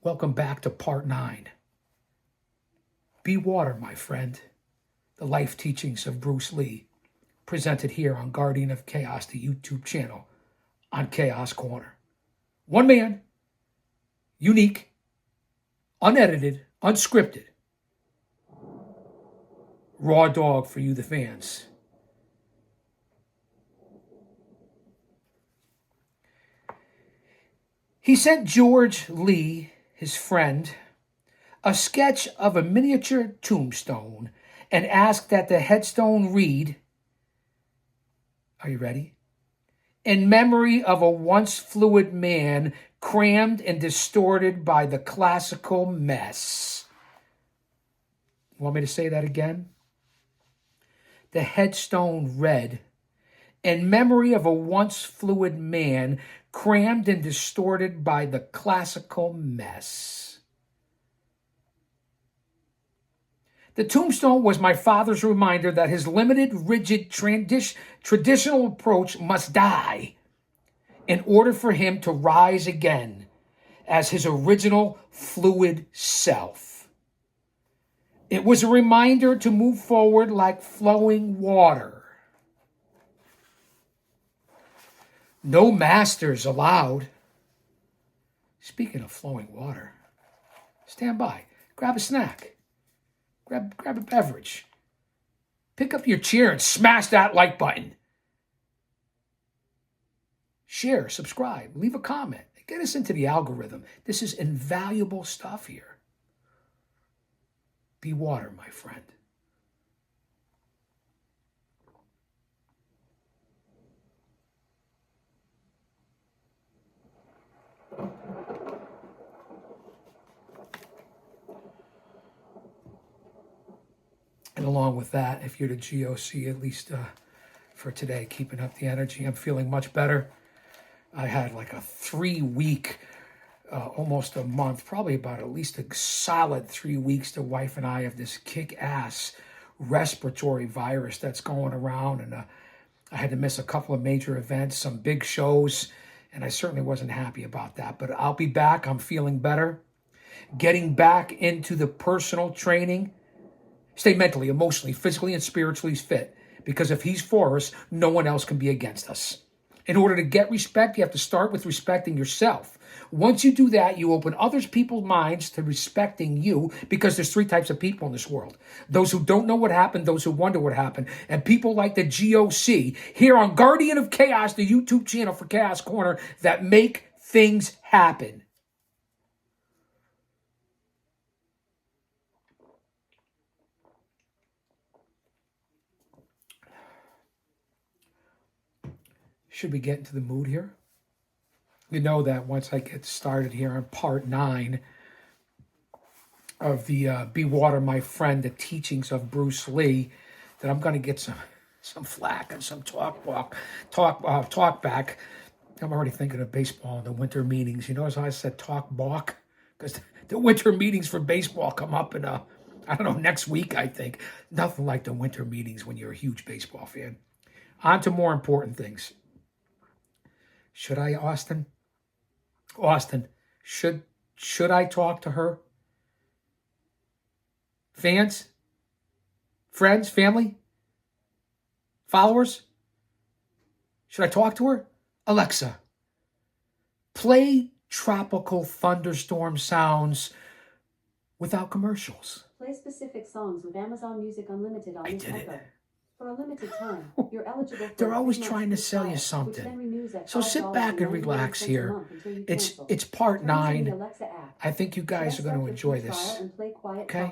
Welcome back to part 9. Be water, my friend. The life teachings of Bruce Lee, presented here on Guardian of Chaos, the YouTube channel, on Chaos Corner. One man, unique, unedited, unscripted. Raw dog for you, the fans. He sent George Lee, his friend, a sketch of a miniature tombstone and asked that the headstone read, are you ready? In memory of a once fluid man crammed and distorted by the classical mess. Want me to say that again? The headstone read, in memory of a once fluid man crammed and distorted by the classical mess. The tombstone was my father's reminder that his limited, rigid, traditional approach must die in order for him to rise again as his original fluid self. It was a reminder to move forward like flowing water. No masters allowed. Speaking of flowing water, stand by, grab a snack. Grab a beverage. Pick up your chair and smash that like button. Share, subscribe, leave a comment. Get us into the algorithm. This is invaluable stuff here. Be water, my friend. And along with that, if you're the GOC, at least for today, keeping up the energy, I'm feeling much better. I had like a 3-week, almost a month, probably about at least a solid 3 weeks, the wife and I, of this kick-ass respiratory virus that's going around. And I had to miss a couple of major events, some big shows, and I certainly wasn't happy about that. But I'll be back. I'm feeling better. Getting back into the personal training. Stay mentally, emotionally, physically, and spiritually fit. Because if he's for us, no one else can be against us. In order to get respect, you have to start with respecting yourself. Once you do that, you open other people's minds to respecting you, because there's 3 types of people in this world. Those who don't know what happened, those who wonder what happened, and people like the GOC here on Guardian of Chaos, the YouTube channel for Chaos Corner, that make things happen. Should we get into the mood here? You know that once I get started here on part 9 of the Be Water, My Friend, the teachings of Bruce Lee, that I'm going to get some flack and some talk back. I'm already thinking of baseball and the winter meetings. You notice how I said talk balk? Because the winter meetings for baseball come up in, I don't know, next week, I think. Nothing like the winter meetings when you're a huge baseball fan. On to more important things. Should I, Austin? Austin, should I talk to her? Fans? Friends? Family? Followers? Should I talk to her? Alexa, play tropical thunderstorm sounds without commercials. Play specific songs with Amazon Music Unlimited on this Echo. For a limited time, you're eligible for They're always trying to sell you something. So sit back and relax here. It's part 9. I think you guys are going to enjoy this. Okay?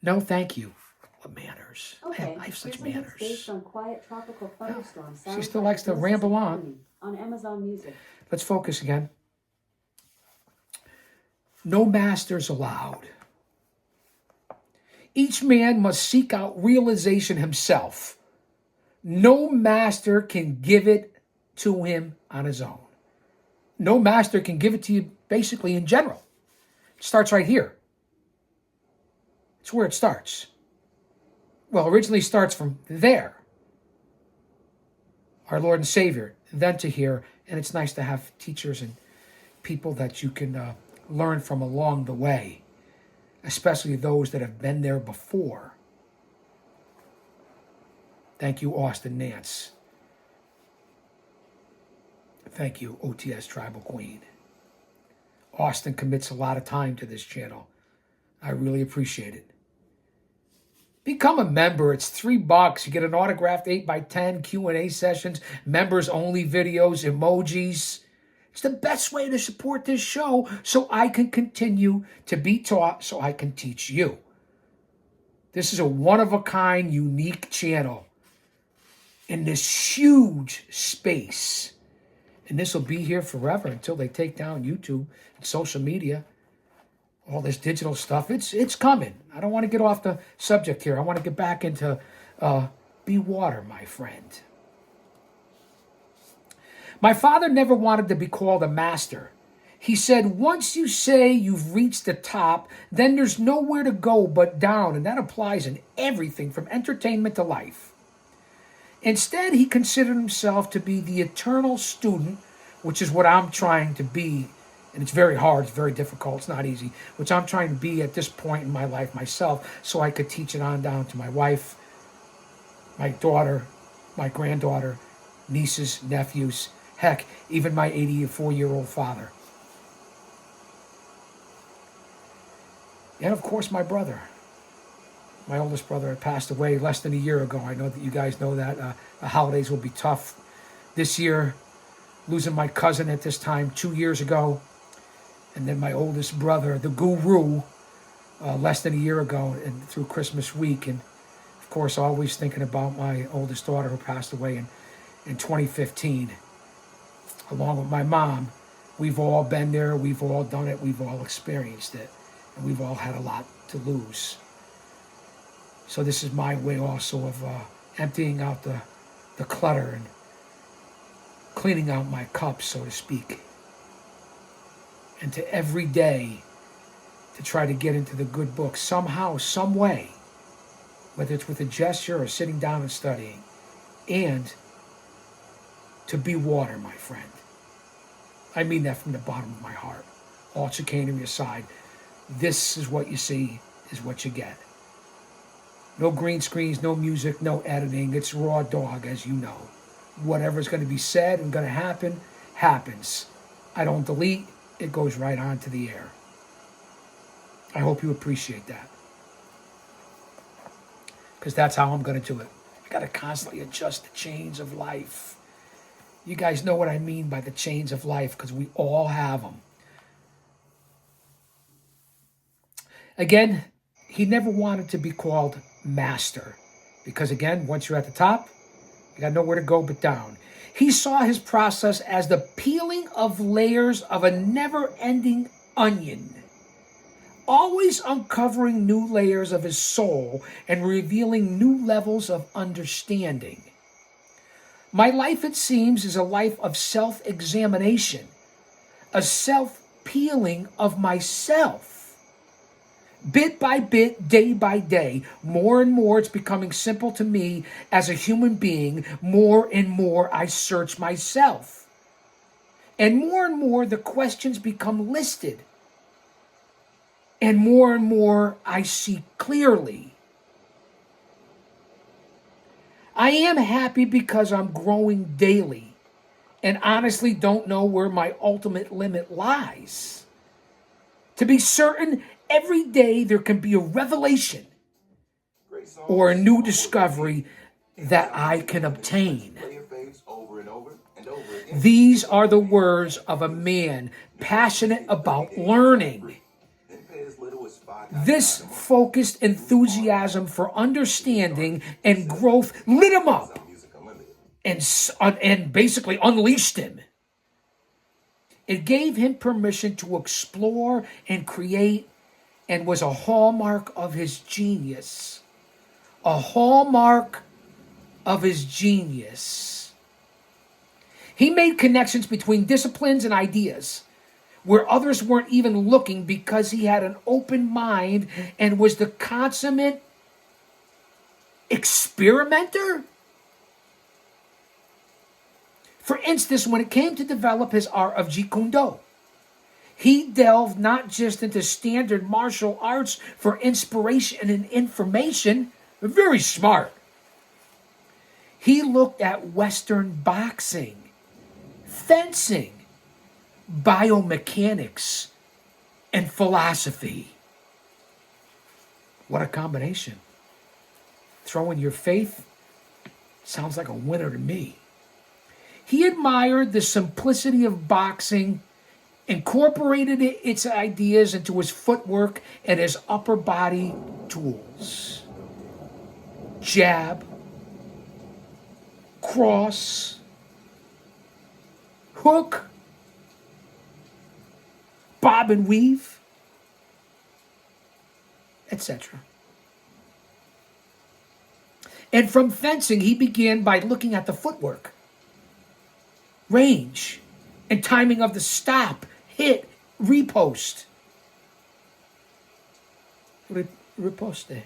No, thank you. What manners? Okay, I have such here's a mix manners. based on quiet tropical thunderstorm sounds. She still likes to ramble on. On Amazon Music. Let's focus again. No masters allowed. Each man must seek out realization himself. No master can give it to him on his own. No master can give it to you basically in general. It starts right here. It's where it starts. Well, originally starts from there. Our Lord and Savior, then to here. And it's nice to have teachers and people that you can learn from along the way, especially those that have been there before. Thank you, Austin Nance. Thank you, OTS Tribal Queen. Austin commits a lot of time to this channel. I really appreciate it. Become a member. It's $3. You get an autographed 8x10 Q&A sessions, members only videos, emojis. It's the best way to support this show so I can continue to be taught, so I can teach you. This is a one-of-a-kind, unique channel in this huge space. And this will be here forever until they take down YouTube and social media. All this digital stuff, it's coming. I don't want to get off the subject here. I want to get back into be water, my friend. My father never wanted to be called a master. He said, once you say you've reached the top, then there's nowhere to go but down. And that applies in everything from entertainment to life. Instead, he considered himself to be the eternal student, which is what I'm trying to be. And it's very hard, it's very difficult, it's not easy, which I'm trying to be at this point in my life myself, so I could teach it on down to my wife, my daughter, my granddaughter, nieces, nephews, heck, even my 84-year-old father. And of course, my brother. My oldest brother had passed away less than a year ago. I know that you guys know that. The holidays will be tough this year. Losing my cousin at this time 2 years ago. And then my oldest brother, the guru, less than a year ago and through Christmas week. And of course, always thinking about my oldest daughter who passed away in 2015. Along with my mom, we've all been there, we've all done it, we've all experienced it. And we've all had a lot to lose. So this is my way also of emptying out the clutter and cleaning out my cup, so to speak. And to every day to try to get into the good book somehow, some way, whether it's with a gesture or sitting down and studying, and to be water, my friend. I mean that from the bottom of my heart. All chicanery aside, this is what you see, is what you get. No green screens, no music, no editing. It's raw dog, as you know. Whatever's going to be said and going to happen, happens. I don't delete. It goes right on to the air. I hope you appreciate that. Because that's how I'm going to do it. I got to constantly adjust the chains of life. You guys know what I mean by the chains of life, because we all have them. Again, he never wanted to be called master. Because again, once you're at the top, you got nowhere to go but down. He saw his process as the peeling of layers of a never-ending onion, always uncovering new layers of his soul and revealing new levels of understanding. My life, it seems, is a life of self-examination, a self-peeling of myself. Bit by bit, day by day, more and more it's becoming simple to me as a human being. More and more I search myself. And more the questions become listed. And more I see clearly. I am happy because I'm growing daily and honestly don't know where my ultimate limit lies. To be certain, every day there can be a revelation or a new discovery that I can obtain. These are the words of a man passionate about learning. This focused enthusiasm for understanding and growth lit him up and basically unleashed him. It gave him permission to explore and create, and was a hallmark of his genius. A hallmark of his genius. He made connections between disciplines and ideas where others weren't even looking, because he had an open mind and was the consummate experimenter. For instance, when it came to develop his art of Jeet Kune Do, He delved not just into standard martial arts for inspiration and information, very smart. He looked at Western boxing, fencing, biomechanics, and philosophy. What a combination. Throwing your faith sounds like a winner to me. He admired the simplicity of boxing, incorporated its ideas into his footwork and his upper body tools. Jab, cross, hook, bob and weave, etc. And from fencing, he began by looking at the footwork, range, and timing of the stop, hit, repost. Riposte.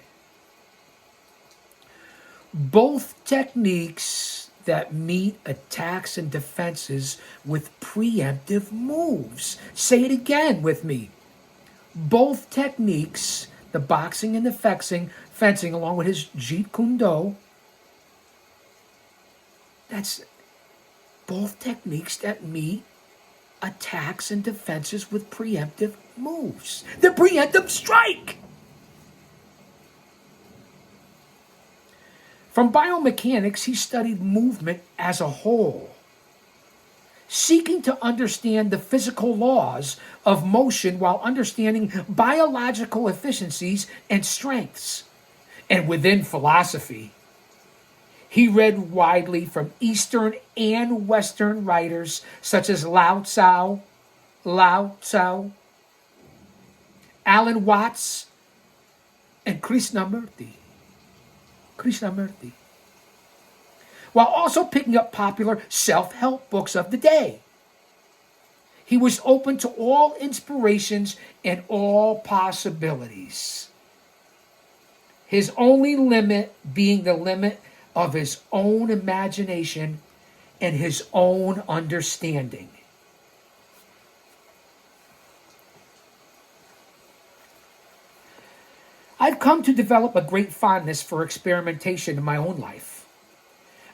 Both techniques that meet attacks and defenses with preemptive moves. Say it again with me. Both techniques, the boxing and the fencing along with his Jeet Kune Do, that's both techniques that meet attacks and defenses with preemptive moves. The preemptive strike! From biomechanics, he studied movement as a whole, seeking to understand the physical laws of motion while understanding biological efficiencies and strengths. And within philosophy, he read widely from Eastern and Western writers such as Lao Tzu, Alan Watts, and Krishnamurti, while also picking up popular self-help books of the day. He was open to all inspirations and all possibilities, his only limit being the limit of his own imagination and his own understanding. I've come to develop a great fondness for experimentation in my own life.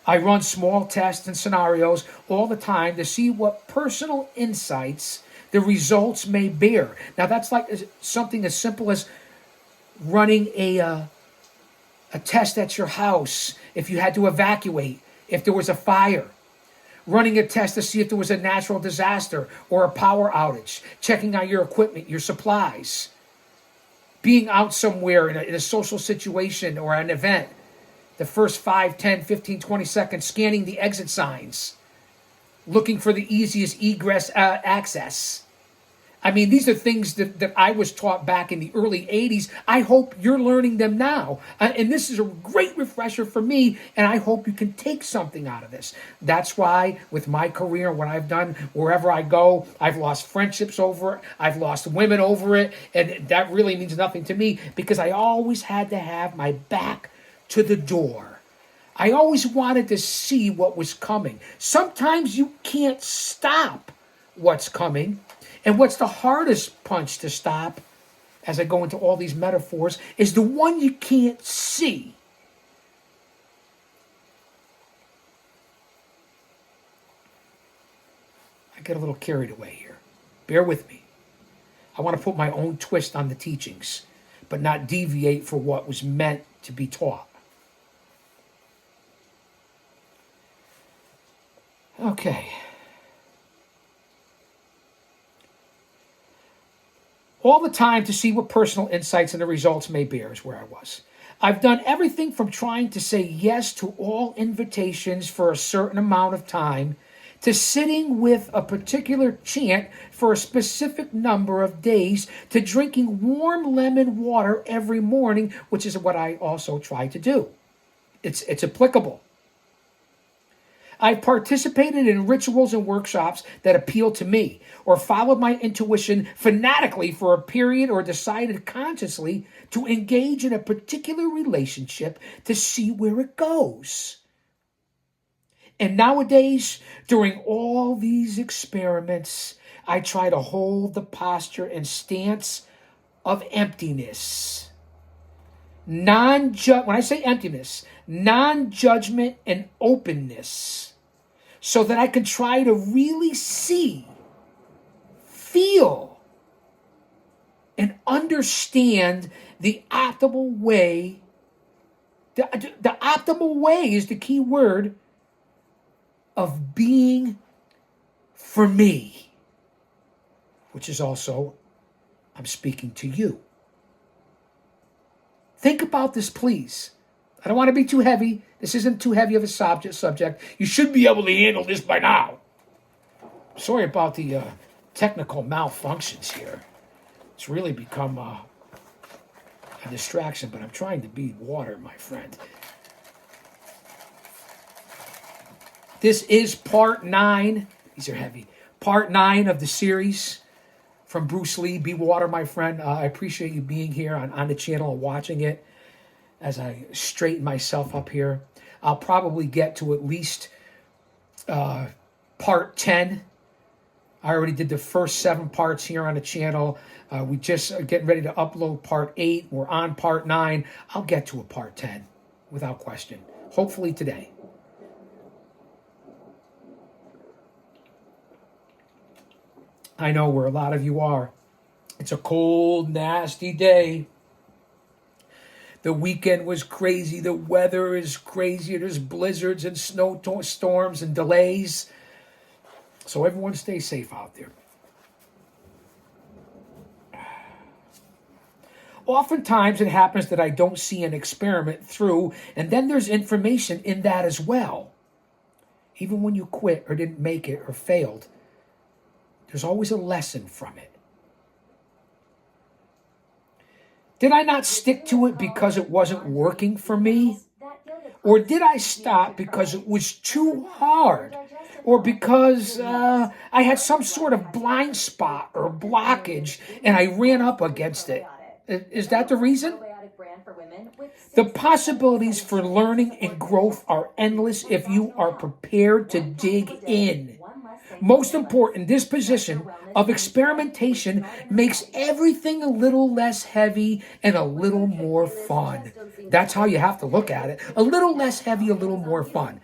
I run small tests and scenarios all the time to see what personal insights the results may bear. Now that's like something as simple as running a test at your house if you had to evacuate, if there was a fire. Running a test to see if there was a natural disaster or a power outage. Checking on your equipment, your supplies. Being out somewhere in a social situation or an event. The first 5, 10, 15, 20 seconds, scanning the exit signs. Looking for the easiest egress access. I mean, these are things that I was taught back in the early 80s. I hope you're learning them now. And this is a great refresher for me, and I hope you can take something out of this. That's why with my career, what I've done, wherever I go, I've lost friendships over it. I've lost women over it. And that really means nothing to me because I always had to have my back to the door. I always wanted to see what was coming. Sometimes you can't stop what's coming. And what's the hardest punch to stop, as I go into all these metaphors, is the one you can't see. I get a little carried away here. Bear with me. I want to put my own twist on the teachings, but not deviate for what was meant to be taught. Okay. All the time to see what personal insights and the results may bear is where I was. I've done everything from trying to say yes to all invitations for a certain amount of time to sitting with a particular chant for a specific number of days to drinking warm lemon water every morning, which is what I also try to do. It's applicable. I've participated in rituals and workshops that appeal to me, or followed my intuition fanatically for a period, or decided consciously to engage in a particular relationship to see where it goes. And nowadays, during all these experiments, I try to hold the posture and stance of emptiness. When I say emptiness, non-judgment and openness, so that I can try to really see, feel, and understand the optimal way. The optimal way is the key word of being for me, which is also, I'm speaking to you. Think about this, please. I don't want to be too heavy. This isn't too heavy of a subject. You should be able to handle this by now. Sorry about the technical malfunctions here. It's really become a distraction, but I'm trying to be water, my friend. This is part 9. These are heavy. Part 9 of the series from Bruce Lee, Be Water, my friend. I appreciate you being here on the channel and watching it as I straighten myself up here. I'll probably get to at least part 10. I already did the first 7 parts here on the channel. We just are getting ready to upload part 8. We're on part 9. I'll get to a part 10 without question. Hopefully today. I know where a lot of you are. It's a cold, nasty day. The weekend was crazy. The weather is crazy. There's blizzards and snowstorms and delays. So everyone stay safe out there. Oftentimes it happens that I don't see an experiment through, and then there's information in that as well. Even when you quit or didn't make it or failed, there's always a lesson from it. Did I not stick to it because it wasn't working for me? Or did I stop because it was too hard? Or because I had some sort of blind spot or blockage and I ran up against it? Is that the reason? The possibilities for learning and growth are endless if you are prepared to dig in. Most important, this position of experimentation makes everything a little less heavy and a little more fun. That's how you have to look at it. A little less heavy, a little more fun.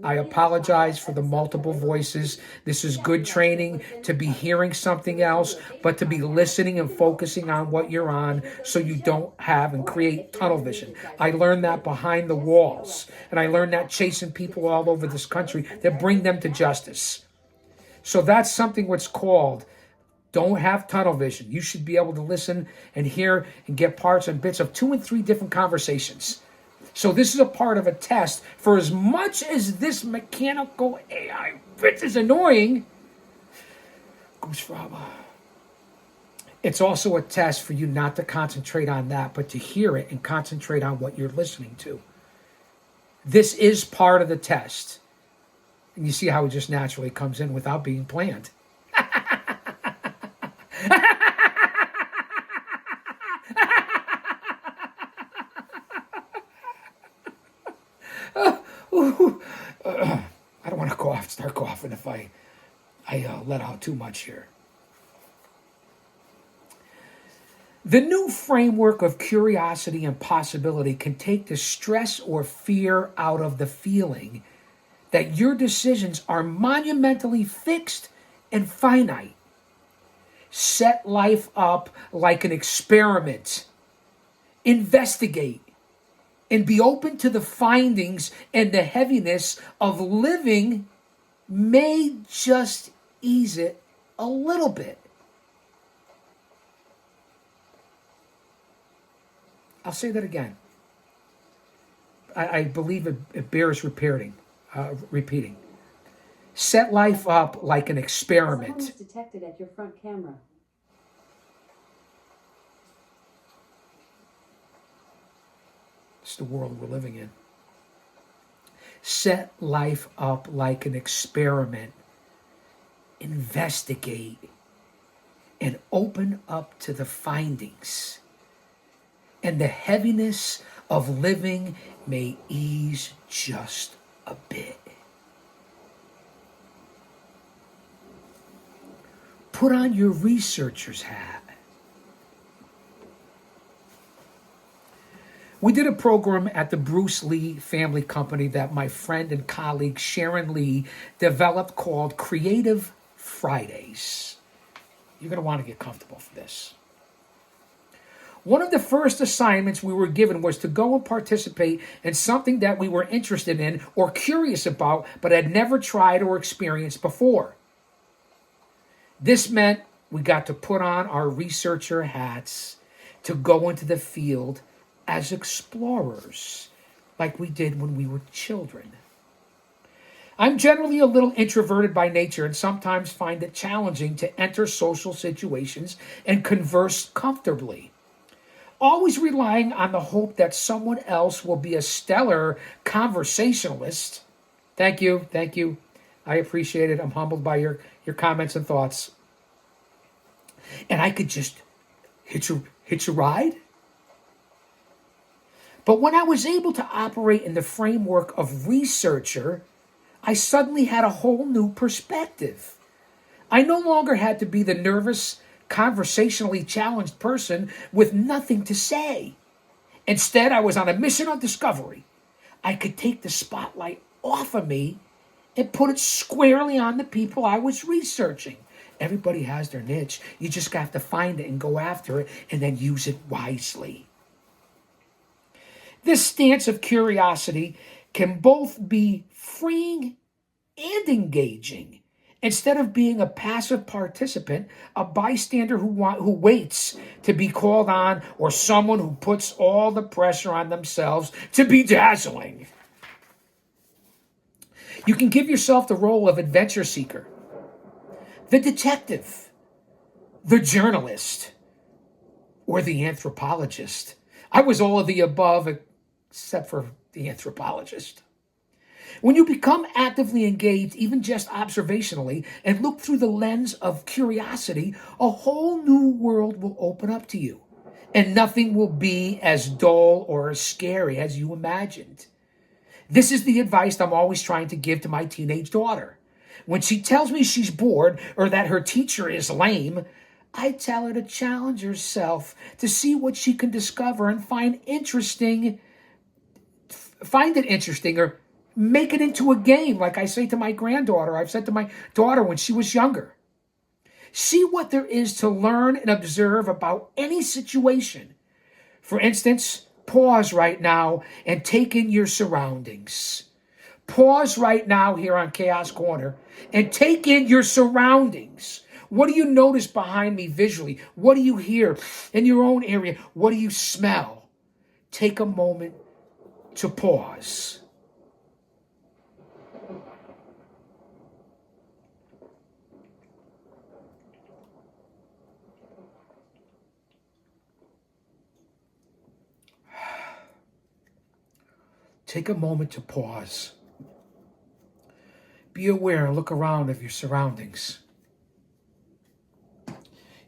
I apologize for the multiple voices. This is good training to be hearing something else, but to be listening and focusing on what you're on so you don't have and create tunnel vision. I learned that behind the walls, and I learned that chasing people all over this country that bring them to justice. So that's something what's called don't have tunnel vision. You should be able to listen and hear and get parts and bits of 2 and 3 different conversations. So this is a part of a test. For as much as this mechanical AI bit is annoying, it's also a test for you not to concentrate on that, but to hear it and concentrate on what you're listening to. This is part of the test. And you see how it just naturally comes in without being planned. I don't want to start coughing if I let out too much here. The new framework of curiosity and possibility can take the stress or fear out of the feeling that your decisions are monumentally fixed and finite. Set life up like an experiment. Investigate. And be open to the findings, and the heaviness of living may just ease it a little bit. I'll say that again. I believe it bears repeating. Set life up like an experiment. Someone was detected at your front camera. It's the world we're living in. Set life up like an experiment. Investigate and open up to the findings. And the heaviness of living may ease just a bit. Put on your researcher's hat. We did a program at the Bruce Lee Family Company that my friend and colleague Sharon Lee developed called Creative Fridays. You're going to want to get comfortable for this. One of the first assignments we were given was to go and participate in something that we were interested in or curious about, but had never tried or experienced before. This meant we got to put on our researcher hats to go into the field as explorers, like we did when we were children. I'm generally a little introverted by nature and sometimes find it challenging to enter social situations and converse comfortably. Always relying on the hope that someone else will be a stellar conversationalist. Thank you. I appreciate it. I'm humbled by your comments and thoughts. And I could just hitch a ride. But when I was able to operate in the framework of researcher, I suddenly had a whole new perspective. I no longer had to be the nervous, conversationally challenged person with nothing to say. Instead, I was on a mission of discovery. I could take the spotlight off of me and put it squarely on the people I was researching. Everybody has their niche. You just have to find it and go after it and then use it wisely. This stance of curiosity can both be freeing and engaging. Instead of being a passive participant, a bystander who waits to be called on, or someone who puts all the pressure on themselves to be dazzling. You can give yourself the role of adventure seeker, the detective, the journalist, or the anthropologist. I was all of the above except for the anthropologist. When you become actively engaged, even just observationally, and look through the lens of curiosity, a whole new world will open up to you, and nothing will be as dull or as scary as you imagined. This is the advice I'm always trying to give to my teenage daughter. When she tells me she's bored or that her teacher is lame, I tell her to challenge herself to see what she can discover and find it interesting, or make it into a game, like I say to my granddaughter. I've said to my daughter when she was younger. See what there is to learn and observe about any situation. For instance, pause right now and take in your surroundings. Pause right now here on Chaos Corner and take in your surroundings. What do you notice behind me visually? What do you hear in your own area? What do you smell? Take a moment to pause. Take a moment to pause. Be aware and look around of your surroundings.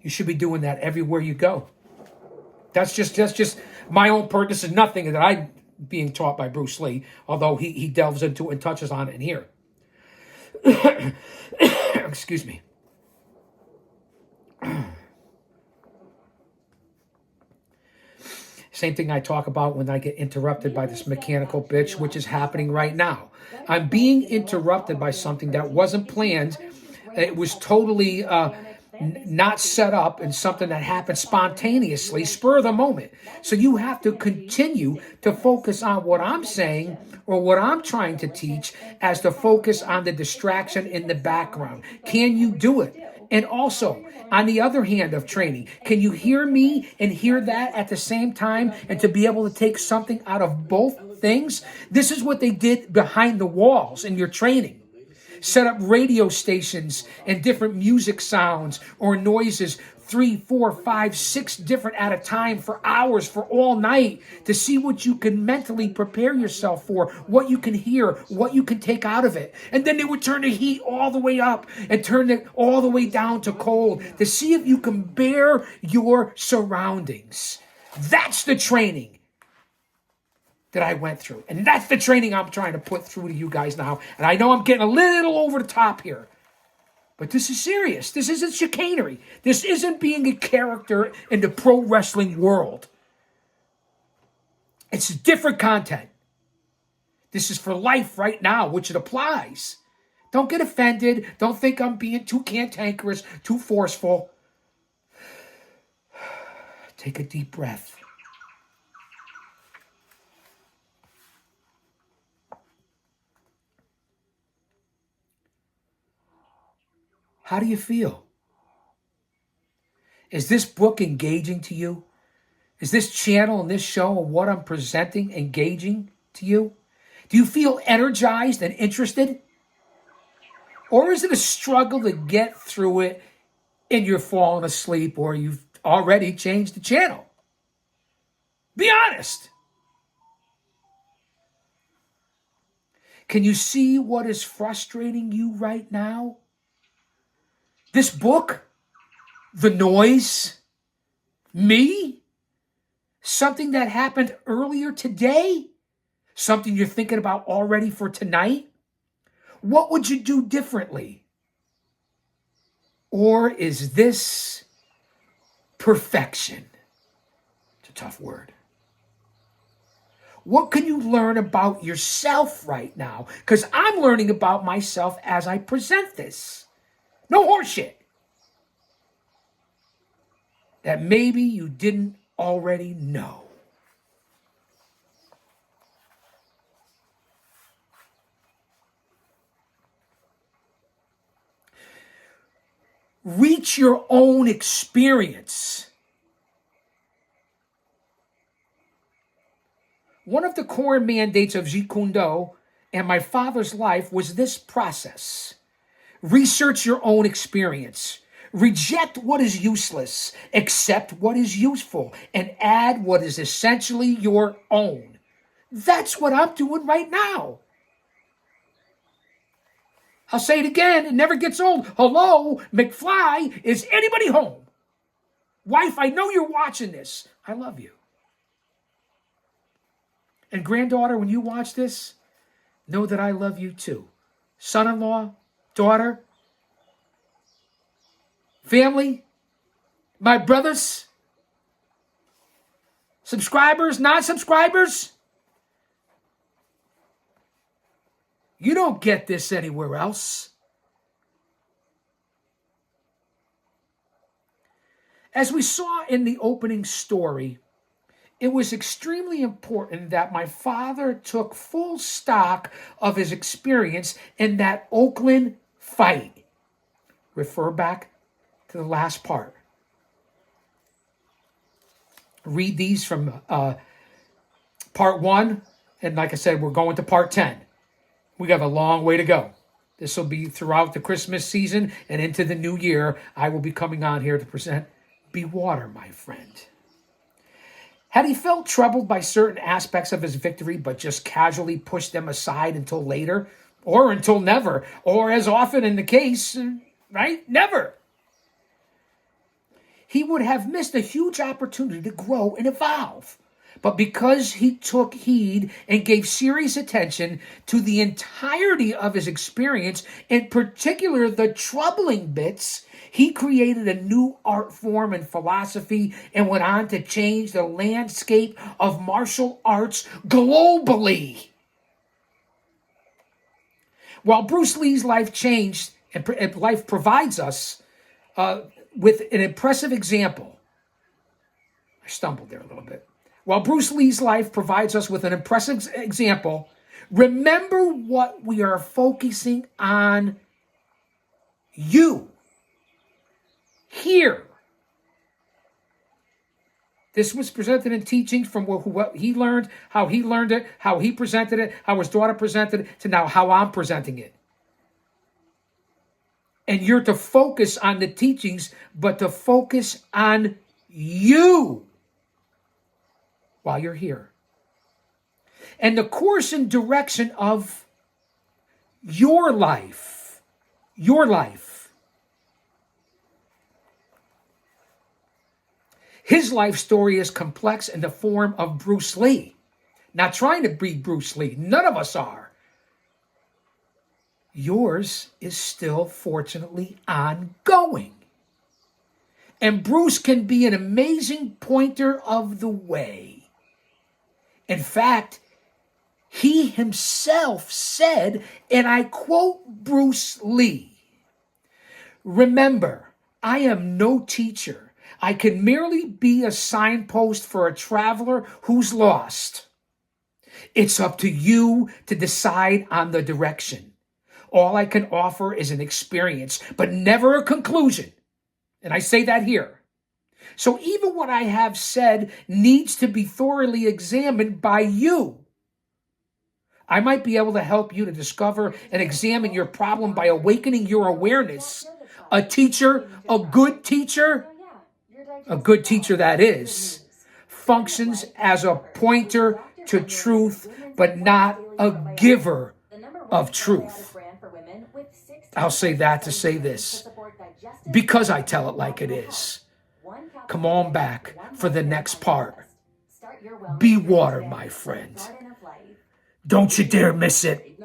You should be doing that everywhere you go. That's just my own purpose and nothing that I'm being taught by Bruce Lee, although he delves into it and touches on it in here. Excuse me. Same thing I talk about when I get interrupted by this mechanical bitch, which is happening right now. I'm being interrupted by something that wasn't planned. It was totally not set up, and something that happened spontaneously, spur of the moment. So you have to continue to focus on what I'm saying or what I'm trying to teach as to focus on the distraction in the background. Can you do it? And also, on the other hand of training, can you hear me and hear that at the same time, and to be able to take something out of both things? This is what they did behind the walls in your training. Set up radio stations and different music sounds or noises, 3, 4, 5, 6 different at a time for hours, for all night, to see what you can mentally prepare yourself for, what you can hear, what you can take out of it. And then they would turn the heat all the way up and turn it all the way down to cold to see if you can bear your surroundings. That's the training that I went through. And that's the training I'm trying to put through to you guys now. And I know I'm getting a little over the top here. But this is serious. This isn't chicanery. This isn't being a character in the pro wrestling world. It's different content. This is for life right now, which it applies. Don't get offended. Don't think I'm being too cantankerous, too forceful. Take a deep breath. How do you feel? Is this book engaging to you? Is this channel and this show and what I'm presenting engaging to you? Do you feel energized and interested? Or is it a struggle to get through it and you're falling asleep or you've already changed the channel? Be honest. Can you see what is frustrating you right now? This book? The noise? Me? Something that happened earlier today? Something you're thinking about already for tonight? What would you do differently? Or is this perfection? It's a tough word. What can you learn about yourself right now? Because I'm learning about myself as I present this. No horseshit. That maybe you didn't already know. Reach your own experience. One of the core mandates of Jeet Kune Do and my father's life was this process. Research your own experience. Reject what is useless. Accept what is useful. And add what is essentially your own. That's what I'm doing right now. I'll say it again. It never gets old. Hello, McFly. Is anybody home? Wife, I know you're watching this. I love you. And granddaughter, when you watch this, know that I love you too. Son-in-law, daughter, family, my brothers, subscribers, non-subscribers. You don't get this anywhere else. As we saw in the opening story, it was extremely important that my father took full stock of his experience in that Oakland fight. Refer back to the last part. Read these from part 1, and like I said, we're going to part 10. We have a long way to go. This will be throughout the Christmas season and into the new year. I will be coming on here to present Be Water, my friend. Had he felt troubled by certain aspects of his victory, but just casually pushed them aside until later, or until never, or as often in the case, right? Never. He would have missed a huge opportunity to grow and evolve. But because he took heed and gave serious attention to the entirety of his experience, in particular the troubling bits, he created a new art form and philosophy and went on to change the landscape of martial arts globally. While Bruce Lee's life changed and life provides us with an impressive example. I stumbled there a little bit. While Bruce Lee's life provides us with an impressive example, remember what we are focusing on. You. Here. This was presented in teachings from what he learned, how he learned it, how he presented it, how his daughter presented it, to now how I'm presenting it. And you're to focus on the teachings, but to focus on you while you're here. And the course and direction of your life. Your life. His life story is complex in the form of Bruce Lee. Not trying to be Bruce Lee. None of us are. Yours is still fortunately ongoing. And Bruce can be an amazing pointer of the way. In fact, he himself said, and I quote Bruce Lee, "Remember, I am no teacher. I can merely be a signpost for a traveler who's lost. It's up to you to decide on the direction. All I can offer is an experience, but never a conclusion." And I say that here. So even what I have said needs to be thoroughly examined by you. I might be able to help you to discover and examine your problem by awakening your awareness. A teacher, a good teacher that is, functions as a pointer to truth, but not a giver of truth. I'll say that to say this, because I tell it like it is. Come on back for the next part. Be water, my friend. Don't you dare miss it.